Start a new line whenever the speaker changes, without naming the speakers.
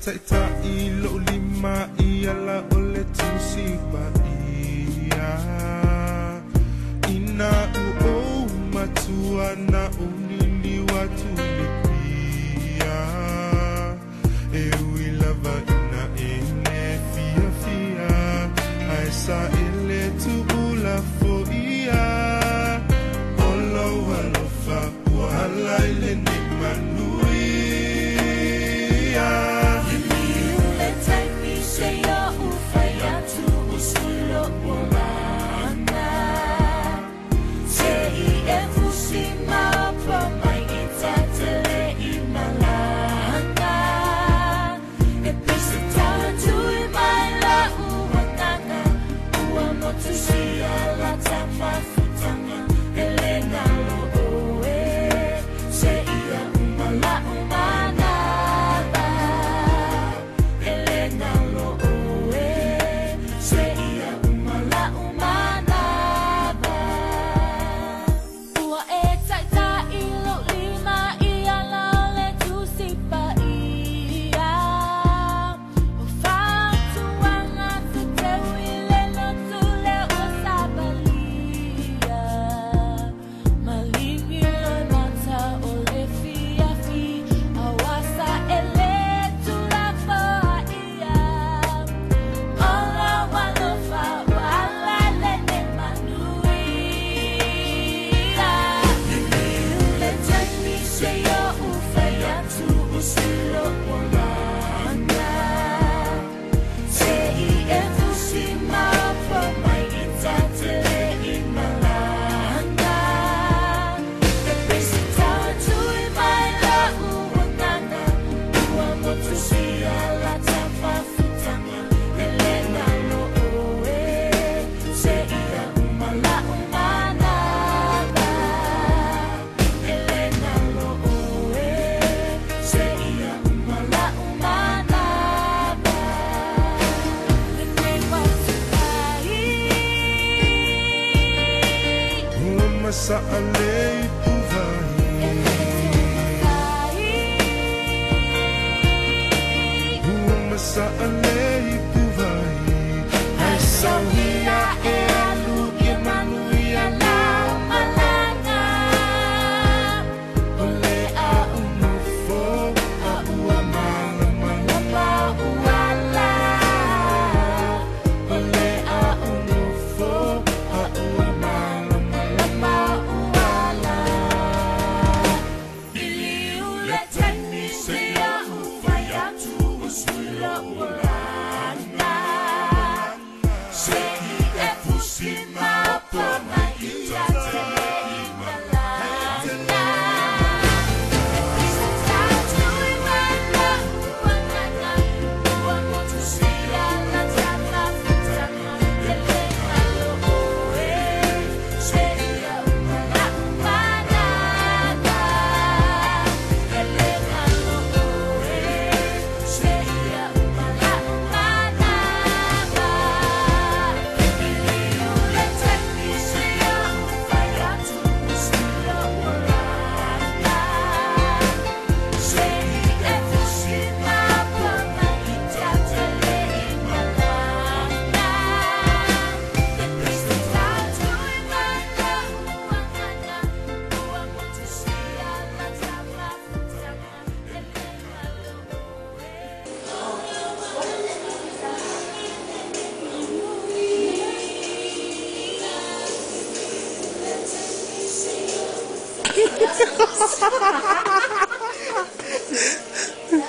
taita I lo lima I ala ole tusipa ia ina o matua na unili watu lipia e wilava ina ene fia fia aisa ele tu ula fo ia olo alofa wala ile ne manui Masa alei puvai Masa alei puvai Ai sauhia e alu e manuia na malanga Ole a unufo a ua malama lama uala Ole a unufo a ua malama lama
Ha ha ha ha ha!